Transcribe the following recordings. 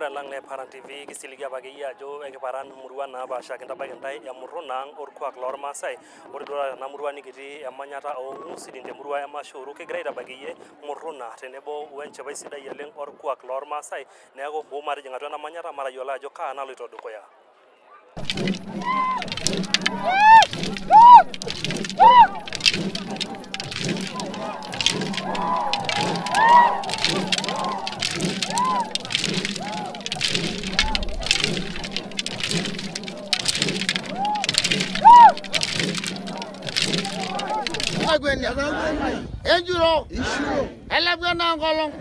Olongura lang ne Paran TV kisiliga bagiya jo ekiparan murua na basha kinta bagentai ya murunang orkuak lor masai ordura na murua nikiti emanyata o sidinte murua emashuru ke greda bagiye muruna tenebo wenche baisida yeleng orkuak lor masai neago bomari jinga na manyata mara yola jo kana lito dukoya Enjuro, elabgana ngolong,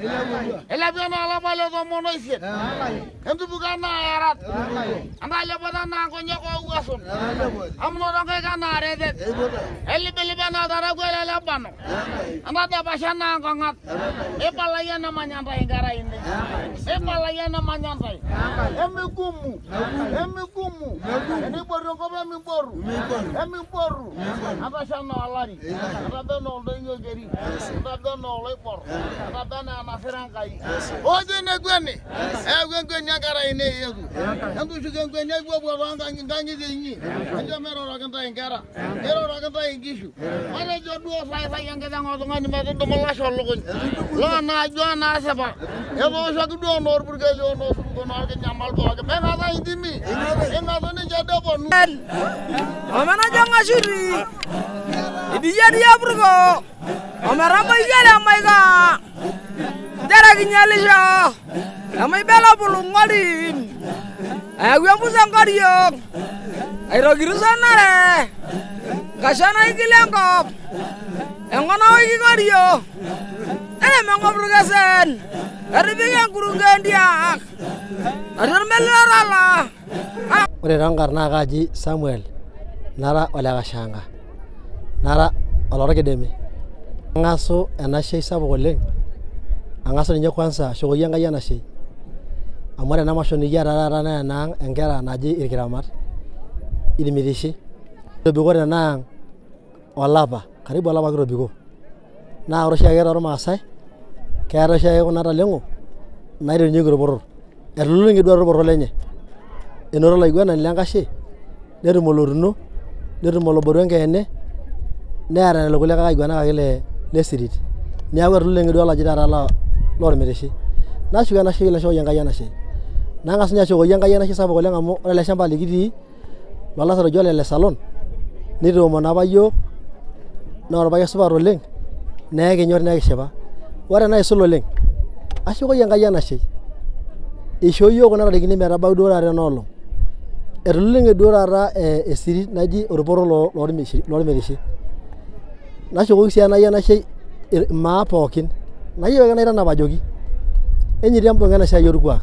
elabgana alabale do mono isiet. Entu bugana arat. Anda lebana na konyo ko ugason. Amno dong kana arede. Elibelibana dara gwele labano. Anda da bashana ngongat. Epalaya namanya ntai ngara ini. Epalaya namanya ntai. Emigumu. Ini boru ko be mi boru. Abashana alari. Ada no lengo geri. Ada no lepor. Ada na mafirangai. Oje negweni. Gweni ngara ini yesu. Entu juga gweni gwo ranga ngangi zinyi. Anja mero raganta ngara. Mero raganta ngishu. Ana jodu sai yang kita ngotongani metu domola sholokon. Lo na seba. Ebo sagu do nor burgelo no suko no ke nyamal ko ke mena ta indimi. Enga to ni jado bonu. Amana janga shiri. Dia burgo. Amara bayala maiga. Dara ginyalisha. Amai bela bulungalin. Ayo musangkariyo. Ayo girusanare. Kasana ikilengkop. Engana ikikariyo. Mengobrgasen. Aribingan kurungan dia. Adar melarala. Ore rangarna gaji Samuel. Nara olaga shanga. Nara olorgedeme. Ngaso enashei sabuk oleng. Angaso ninye kwanza shogoyi enkai enashei. Amu ore ena masho nikiata taata naa enaang enkera naji irkiramat. Ilimirishi. Kitobiko tenaang olapa. Karibu olapa kitobiko. Naa ore oshiake tormaasai keeta oshiake kuna talengo naiterunyieki orporor. Etululunge duo orporor lenye. Enoto olaiguanani lenkashe, netum olotuno, netum oloboru enkeene, neeta lelo kulikae aiguanak ake le sirit. Neeku etululunge duo olaji taata lormirishi. Nashuku enashe nashukoki enkai enashe. Nang'as ninye ashukoki enkai enashe sapuk oleng amu ore ele shamba likitii lolasaroi ole le salon nitoomono apa yiok naa orpayian supat oleng nee kinyor nekishipa. Ore enaisul oleng ashukoki enkai enashe ishoo yiok kuna tarikini metabau duo taata enoolong. Etululunge duo taata esirit naji orporor lormirishi. Nashukoki sii enai enashe maa pookin. Nayieu ake naitanap ajoki enyiti embung'a ena siai orkuak.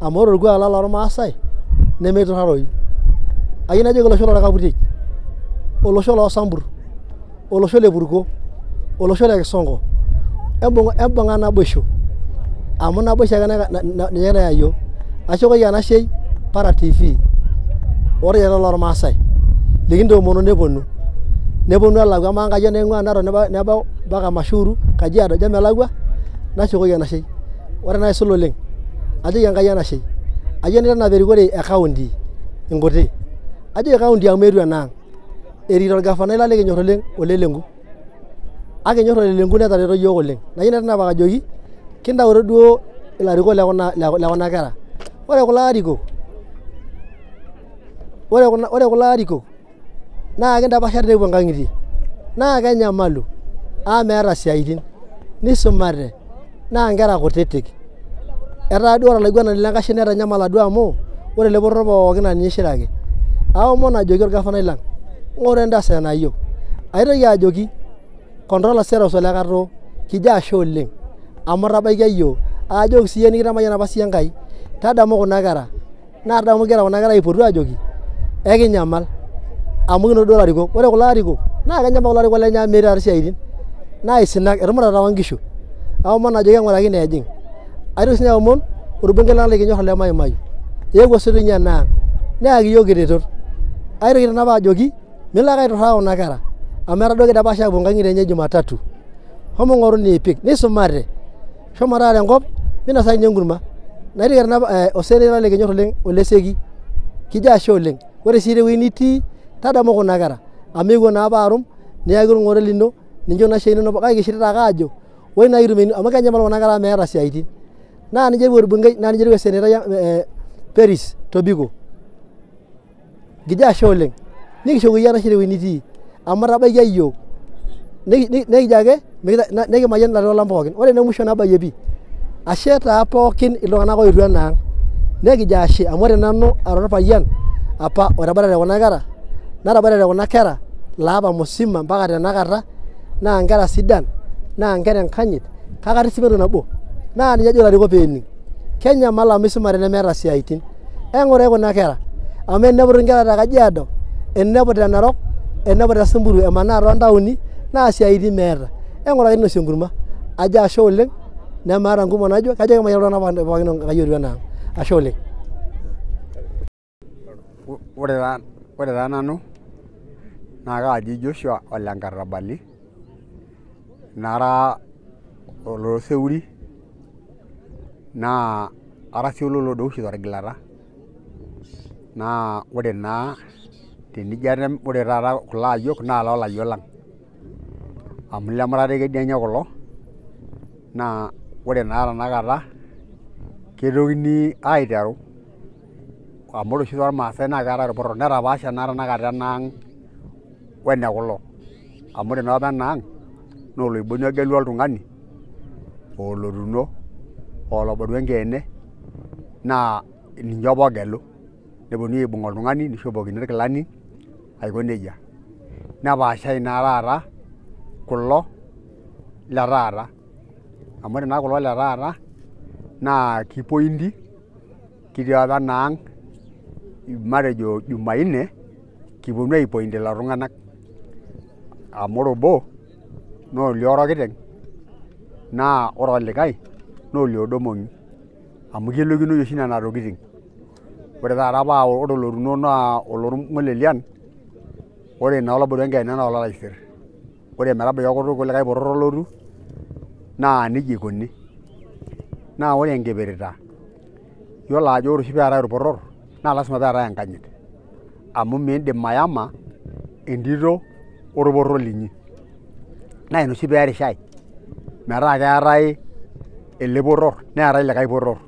Amu ore orkuak lang lormaasai nemeiturraroyu. Ayieu najoki olosho lorkaputiei, olosho loosambur, olosho le purko, olosho le kisongo embung'a naboisho. Amu naboisho ake ninye nayau yiok. Ashukoki enashei Para TV orkitok lormaasai likintoomono neponu elakwa amaa nkayiok naing'ua nebau mpaka Mashuru Kajiado ajo melakwa nashukoki enashei. Ore enaisul oleng ajoki enkai enashei. Ayieu naitanap erikore e county inkuti. Ajoki county amu eetuo enaang. Erikito orgavanai lang likinyor oleng Olelenku. Akinyor Olelenku netareto yiok oleng. Nayieu naitanap ajoki kintauro duo ilarikok lekuna kera. Ore kulo arikok naa kintapasha tenepuo nkang'itie naa kenyamalu meeta siaitin nisumate naa nkera kutitik. Etaa duo olaiguanani lenkashe netanyamala duo amu ore ele poror pookin naa ninye ishiraki. Aomon ajoki orgavanai lang ng'oru entaas enaa yiok. Aitoki ajoki controller Seros Ole Katoo kijo ashe oleng amu itabaikia yiok. Ajoki siiyie nikitamayiana apa siiyie Enkai tadamu kuna kera naa tadamu nkera kuna kera aipotu ajoki ekinyamal amu kinoto duo ilarikok. Ore kulo arikok naa kenyamal kulo arikok lenye amu meeta siaitin naa isinak etumutate apa nkishu. Aomon ajoki eng'uraki neejing'. Aitoki sinye aomon orbungei lang likinyor ole Maimayu eewuo sininye enaang neyaki yiok iretot. Aitoki nanu apa ajoki milo ake aiturraa kuna kera amu etaa duo kidapash aapuo nkang'itie enye Jumatatu. Homo ng'oru niipik nisumate. Shomo taata enkop minasaki ninye enkurma. naitiker oseneta likinyor oleng Oleseki kijo ashe oleng. Ore sii tewueji nitii tadamu kuna kera amu epuo naa apa arum niyaki orng'ore lino nincho kuna shai inonok kake kishirita ake aajo woi naa kitum amu kenyamal kuna kera meeta siaitin. Naa ninche epuo orbungei naa ninche epuo esenetai Peris Tobiko. Kijo ashe oleng. Nikishukoki enashe tewueji nitii amu itabaikia iyiok. Nekijo ake nekimayian ilarin lang pookin. Ore ene musho nabayie pii. Ashe taa pookin iltung'anak oetuo enaang. Nekijo ashe amu ore nanu ara orpayian apa otaboitare kuna kera nataboitare kuna kera laapa musima mpaka tenakata naa nkera sidan naa nkera enkanyit kake atisipa nabo naa ninye ejo ilarikok peening. Kenyamal amu isumare nemeeta siaitin. Eng'urai kuna kera amu eneputu nkera te Kajiado, enepu te Narok, enepu te Samburu emanaa toontaoni naa siaitin meeta. Eng'urai inosie enkurma. Ajo ashe oleng nemaata nkumok najo kajo kemayian iltung'anak pookin kayieu enaang. Ashe oleng. Ore taa nanu naa kaaji Joshua Ole Nkarabali nara olooseuri naa ara sii ololodoushi torgilata naa ore naa tenijo atem ore taata kulo ayiok naa loolayiok lang amu lemurata ekedianye kulo naa ore naa tenakata ketokini aiteru amu ore oshi tormaasai naa keetai irporor netapaashe naa tenakata enaang wene kulo amu ore naa apa enaang naa oloiboni ogelu oltung'ani olotuno oloboru enkeene naa ninche apa oogelu neponunui aibung' oltung'ani nishopokini irkilani aiko nejia. Nepaashai naa taata kulo le taata amu ore naa kulo le taata naa kipointi kitii apa enaang matejo Jumanne kiponu aipoint lelo tung'anak amu ore obo naa olioro kiteng naa ore olikae naa oliodo mong'i amu kelokinoi oshi nena tokiting. Ore taata paa ore olotuno naa olormolelian ore naa oloboru enkeene naa ololaisir. Ore metabaiki kulikae poror olotu naa nejia ikoni. Naa ore enkipirta yiolo ajo ore oshi peetai irporor naa lasima peetai enkanyit amu miindim ayama entito orporor linyi. Naa ina oshi peerishai metaa keetai ele poror neetai likae poror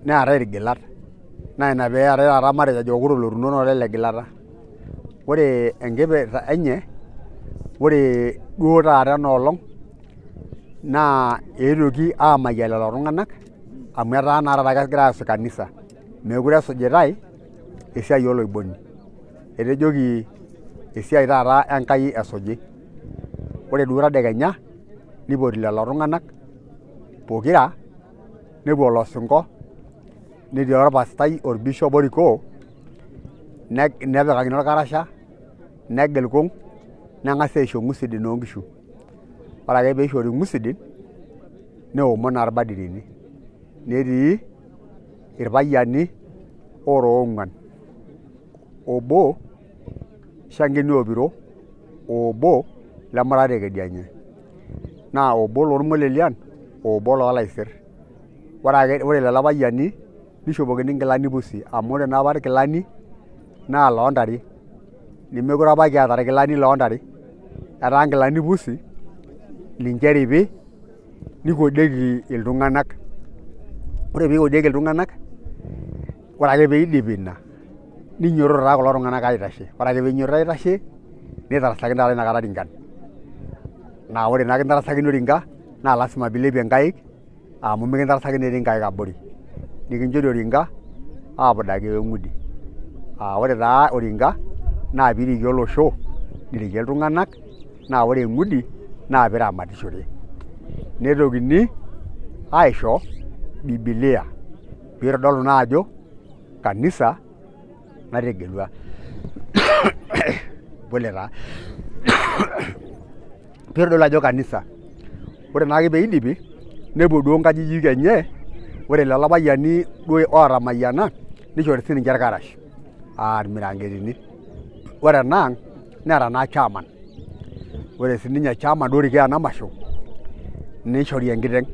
neetai irgilat naa ina peetai taata matejo ajo ore olotuno naa olele gilata. Ore enkipirta enye ore duo taata enoolong naa eetuoki aamayian lelo tung'anak amu etaa naa taata kegirai aasuj kanisa meekure esujitai esiai oloiboni. Etejoki esiai taata Enkai esuji. Ore duo tadekenya nipoti lelo tung'anak pokira nepuo olosinko netii orpastai orbishop orikoo nepikakini orkarasha negel kung neng'asi aisho ng'usidin oonkishu. Ore ake peishori ng'usidin neomon naa irbadirini netii irpayiani oora oong'uan obo Shangeni Opiro obo lemurata ekedianye naa obo lormolelian obo loolaisir. Ore lelo payiani nishopokini nkilani pusi amu ore naa apa irkilani naa loontare nemekure apa kiata irkilani loontare etaa nkilani pusi ninche eripi nikodieki iltung'anak. Ore piikodieki iltung'anak ore ake peidipi ina ninyototo taa kulo tung'anak aitashe. Ore ake peinyototo aitashe nitarasakini taata inakata rinkan. Naa ore naa kintarasakini orinka naa lasima piilepie nkaik amu mikintarasakini etii nkaik abori. Nikinchori orinka aapudaki weng'udi. Ore taa orinka naa piiriki olosho niriki iltung'anak naa ore eng'udi naa piramatishore. Nitokini aisho Biblia piitodolu naa ajo kanisa nategelua. Pole taa. Piitodolu ajo kanisa. Ore naake peidipi nepuo duo nkajijik enye. Ore lelo payiani duo ootamayiana nishori sininche irkarash irmirangetini. Ore enaang neeta naa chairman. Ore sininye chairman duo orikoo ena masho nishori enkiteng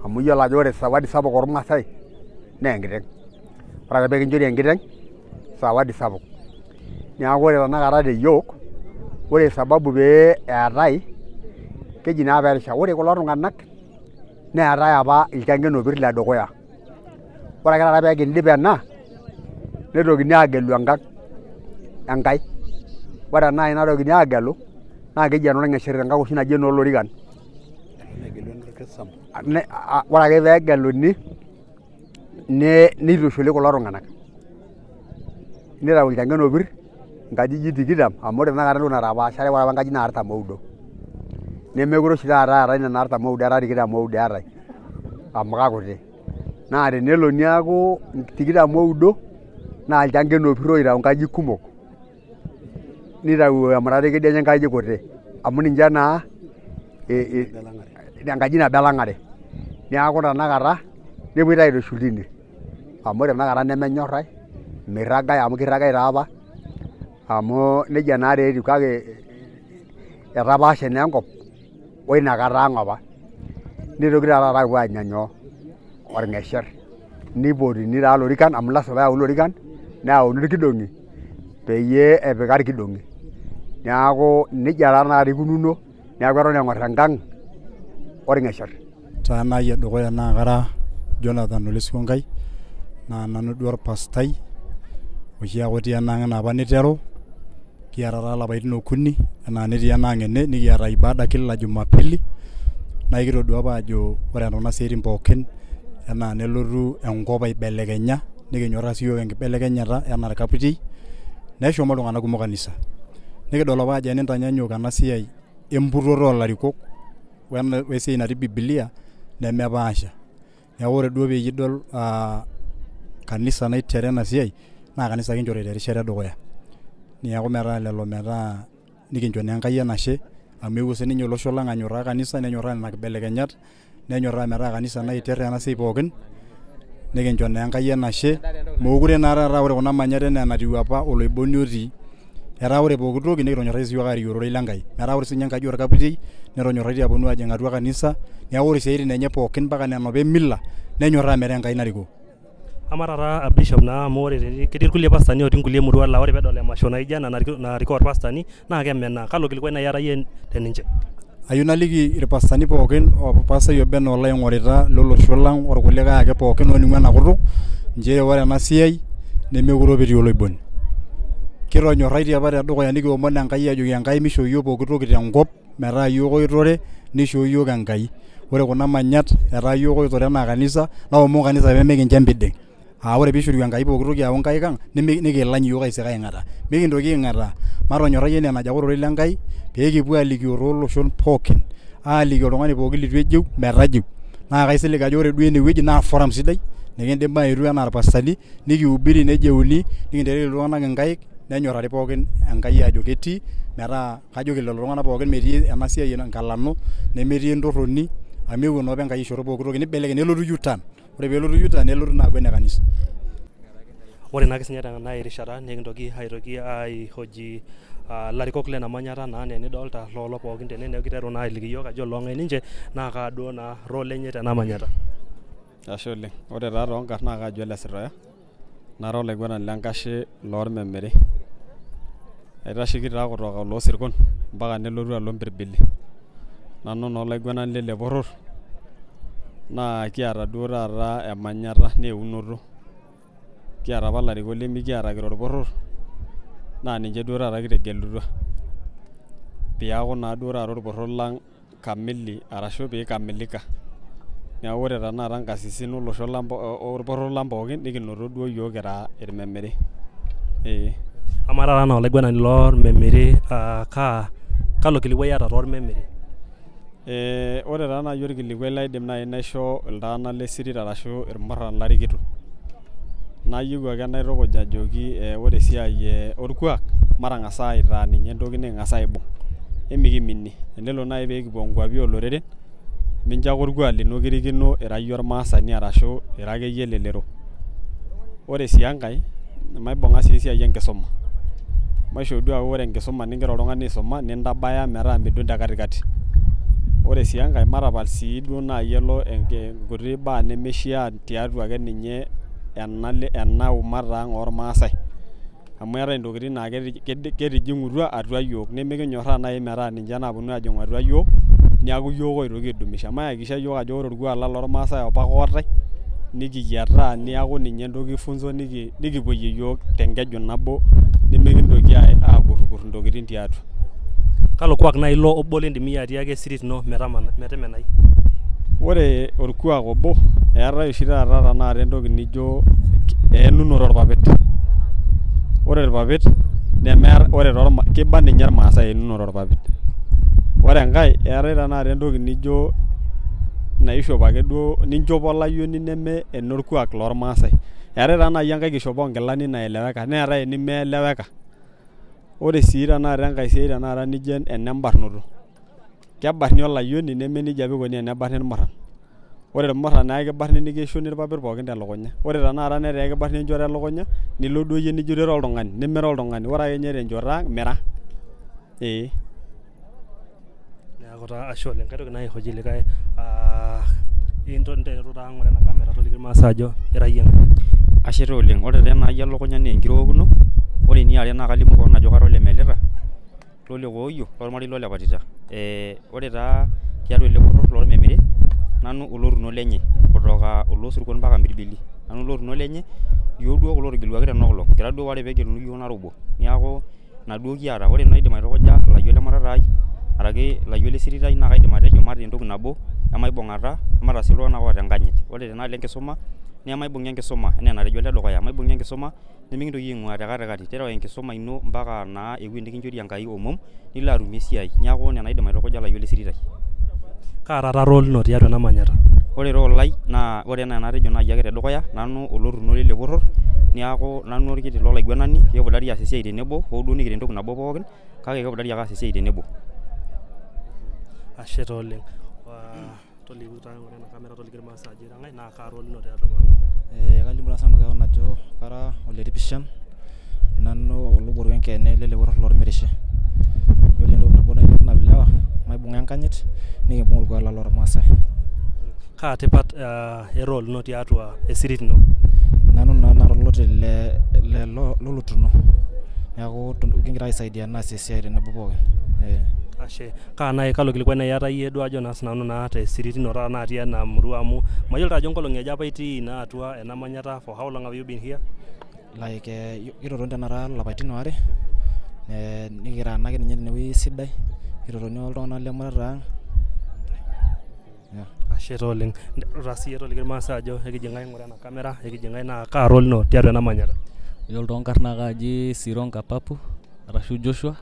amu iyiolo ajo ore sawadi sapuk ormaasai naa enkiteng. Ore ake pee kinchori enkiteng sawadi sapuk. Neeku ore tanakata te yiok, ore sababu pee eetai keji naa peerisha. Ore kulo tung'anak neetai apa ilchang'en opirr le dukuya. Ore ake taata pee kindip ena netokini aagelu enkae. Ore naai natokini aagelu naa keji enorng'esher enkae oshi naji enoolorikan. Ore ake pee egeluni nitushuli kulo tung'anak. Nitau ilchang'en opirr nkajijik 20 amu ore tanakata entoki natapaashare ore apa enkaji naa 49. Nemekure oshi taata eetai nena 49 etaa 29 eetai amu kakuti. Naa tenelo niaku 29 naa ilchang'en opirr oitau nkajijik kumok. Nitau emurati kedianye nkajijik kuti amu ninche naa enkaji nabo elang'are. Neeku tanakata nepoito aitushul tine amu ore tanakata nemenyorrai, mirragai amu kirragai taa apa amu nejia naa taa etiu kake etapaashe naa enkop oina kata ang' apa. Nitoki taata aapuo aanya nyoo? Orng'esher. Nipotuni taa ilorikan amu lasima peeyauni ilorikan neyauni irkidong'i peyie epika irkidong'i. Neeku nejia taa tanakata ikununo, neeku eton eng'orr enkang' orng'esher. Taa naai edukuya naa kara Jonathan Ole Sikonkai naa nanu duo orpastai oshiake otii enaang' enapa niteru. Kiata taa lapaitin 3 enaa netii enaang' ene nikiata ibada kila Jumapili. Naa kitodua apa ajo ore kuna siaitin pookin enaa nelotu enkop aibelekenya nikinyorraa siyiok enkibelekenyata enaa irkaputei neshomo iltung'anak kumok kanisa. Nikidol apa ajo enintanyanyuk ena siai emputoto oolarikok wesiai natii Biblia nemepaasha. Neeku ore duo peyie idol kanisa naiteru ena siai naa kanisa kinchori terishata edukuya. Neeku metaa lelo metaa nikincho naa Enkai enashe amu eewuo sininye olosho lang' anyorraa kanisa nenyorraa nena kibelekenyat nenyorraa metaa kanisa naiterr ena siai pookin nikincho naa Enkai enashe. Meekure naa taata ore kuna manyat enaa enatiu apa oloiboni otii. Etaa ore pooki toki nikitonyorrai siyiok aarikie ororei lenkai. Metaa ore siinye enkaji orkaputei netonyorraitie aaponu aajing' atua kanisa. Neeku ore isiaitin enye pookin mpaka nena pemila nenyorraa metaa Enkai narikoo. Ama taata Bishop naa amu ore ketii irkulie pastani otii nkulie murua laa ore peedol emasho naijo ena narikoo irpastani naa kemenaa. Kalo kilikuai naai iyata iyie teninche? Ayieu naliki irpastani pookin orpastai obo enaa oloing'orita lolosho lang' orkulikae ake pookin ooning'u ena kutuk nchere ore ena siai nemekure apa etii oloiboni. Kitonyorraitie apa tedukuya nikiomon Enkai ajoki Enkai mishoo yiok pooki toki tenkop metaa yiok oitore nishoo yiok Enkai. Ore kuna manyat etaa yiok oitore enaa kanisa naomon kanisa pee mikincho empiding. Ore piishoru Enkai pooki toki aaku nkaik ang' nikilany yiok aisika aing'ata. Mikintoki aing'ata matonyorrai enaa enajo ake ororei lenkai pee kipuo alikio tooloshon pookin aaliki oltung'ani pookin litu ejeu metajeu. Naa kaisilig ajo ore duo enewueji naa forum sidai nikindim aetu enaa irpastani nikihubiri nejeuni nikinteleki iltung'anak inkaik nenyorrari pookin Enkai ajo ketii metaa kajoki lelo tung'anak pookin metii ena siai enkalano nemetii entorroni amu eewuo naa apa Enkai aishoru pooki toki nibelekeny nelotu U-turn. Ore peelotu U-turn nelotu naa aaku ene kanisa. Ore naa kisinye tena erishata nikintoki aihoji larikok lena manyata naa enidolta lolo pookin tene neeku kiteru naa aliki yiok ajo loong'ae ninche naa kaa duo naa role enye tena manyata. Ashe oleng. Ore taa toonkarn naa kajo Ele Sitoya nara olaiguanani lenkashe loormemeri. Aitasheki taa kutoka oloosirkon mpaka nelotu alo Mpirbili. Nanu naa olaiguanani lele porror naa kiata duo taata emanyata naa eunoto. Kiata apa larikok lemikiata kira orporror naa ninche duo taata kitegelutua piaku naa duo taata orporror lang' kamili arashu piikamilika. Neeku ore tanakata nkasisin olosho lang' orporror lang' pookin nikinoto duo yiok kira irmemeri. Ama taata enaa olaiguanani loormemeri kalo kilikuai iyata toormemeri? Ore taa naaji orkilikuai laidim naaji naisho iltung'anak lesirit arashu irmurran larikito nayieu ake naitukuj ajoki ore esiai orkuak matang'asa aitaa ninye entoki niking'as aibung' emikiminie. Enelo naaji pee kipuo nkuapi ooloreren mincho ake orkuak lino kirikino ira iyie ormaasani arashu ira akeyie elelero. Ore sii enkae maibung'a sii esiai enkisuma. Maishoo duo ake ore enkisuma nigira oltung'ani aisuma nintabaya metaa midung te katikati. ore sii enkae matapal sii duo naaji elo nkuti baa nemeishiaa tiatua ake ninye ena umata ang' ormaasai amu eetae intokitin naa ketijing'utua atua yiok nemikinyorraa naaji metaa ninche naaponu aajing'u atua yiok niaku yiok oitoki aidumisha mayakikisha yiok ajo ore orkuak lang' lormaasai apa ootae nikiyiataa niaku ninye entoki funzo nikipuoyie yiok tenkeju nabo nemikintoki aakurrukur intokitin tiatua. Kalo kuak naaji ilo obo lindim iyie atiaki esirit ino metemenai? Ore orkuak obo eetae oshi taata tenakata entoki nijo enunoto orpapit. Ore irpapit kiba ninye irmaasai enunoto orpapit. Ore enkae eetae tenakata entoki nijo naishop ake duo ninchop olayioni neme enorkuak lormaasai. Eetae taa naaji enkae kishopo onkilani naeleweka neetae enemeeleweka. Ore sii tenakata enkae siai tenakata nijo enembarnoto. Kebarni olayioni neme nejia apa ikoni enebarni irmurran. Ore irmurran naa kibarni nikishuni irpapit pookin telukunya. Ore tenakata netaa ekibarni enchoto elukunya nilo duo iyie nijo ira oltung'ani nemira oltung'ani. Ore ake ninye tenchoto ang' mira. Neeku taa ashe oleng. Kaitoki naaji aihoji likae interu taa ng'ura ena kamera toliki irmaasai ajo ira iyie ng'ae. Ashe taa oleng. Ore taa naaji elukunya naa enkirowokino. Ore eniare naa kalimu koon ajo kara olemelita lolekooyio lormarei lolepatita. Ore taa tiatua ele porror lormemiri nanu olotuno lenye kutoka oloosurkon mpaka mpirbili. Nanu olotuno lenye yiok duo kulo otegeluaki tenaolong'. Kira duo waare peegeluni yiok nara obo. Niaku ina duo kiata. Ore enaidim aitukuja ilayiok lemurata ai araki ilayiok lesirit ai naa kaidim atejo mataa entoki nabo emaibung'ata mataa sii iltung'anak oota enkanyit. Ore tenaalo enkisuma nemaibung'i enkisuma enaa enatejo ole dukuya maibung'i enkisuma nemikintoki aing'ua te katikati tereu enkisuma ino mpaka naa ewueji nikinchori Enkai omom nilo atumie esiai. Niaku nena aidim aitukuja ilayiok lesirit ai. Kaa taata role ino tiatua ena manyata? Ore role ai naa ore enaa enatejo naaji ake tedukuya nanu olotuno lele porror niaku nanu orkiti lolaiguanani kipudari aas esiai tenebo hoo duo nikira entoki nabo pookin kake kipudari ake aas esiai tenebo. Ashe taa oleng. Tolimu taa ng'ura ena kamera toliki irmaasai ajo ira ng'ae naa kaa role ino tiatua ena manyata? Kalimu taa sinanu keon ajo kara oleripishan nanu oloboru enkeene lele porror lormereshe. Yiolo entoki nabo nanap ilewa maibung'a enkanyit nikimbung' orkuak lang' lormaasai. Kaa tipat erole ino tiatua esirit ino? Nanu naa nara oloti lolotuno. Neeku kigira aisaidiana aas esiai tenebo pookin. Ashe. Kaa naaji kalo kilikuai naaji iyata iyie duo ajo naa sinanu naa tesirit ino taata natii ena murua amu mayiolo ajo nkolong'i aja apa itii naa atua ena manyata for how long have you been here? Like kitotoni tenakata ilapaitin aare nikira naake ninye tenewueji sidai kitotoni oltung'anak lemurata ang'. Ashe taa oleng. Nteru siiyie toliki irmaasai ajo ekiji ng'ae ng'ura ena kamera ekiji ng'ae naa kaa role ino tiatua ena manyata? Yiolo toonkarn naa kaaji Sironga Papu arashu Joshua.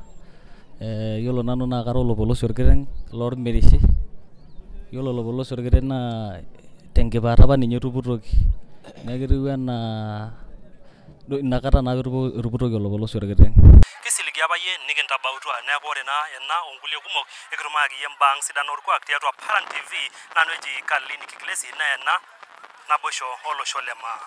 Yiolo nanu naa kara olopolosi orkiteng' lormereshe. Yiolo olopolosi orkiteng' naa tenkipaata apa ninye etuputoki. Neeku etiu enaa inakata naa etuputoki olopolosi orkiteng'. Kisiligi apa iyie nikintabautua neeku ore naa ena onkulie kumok ekitumaaki iyie mbaa sidan orkuak tiatua Paran TV nanu eji Kalini Kiglesi naa ena naboisho olosho le maa.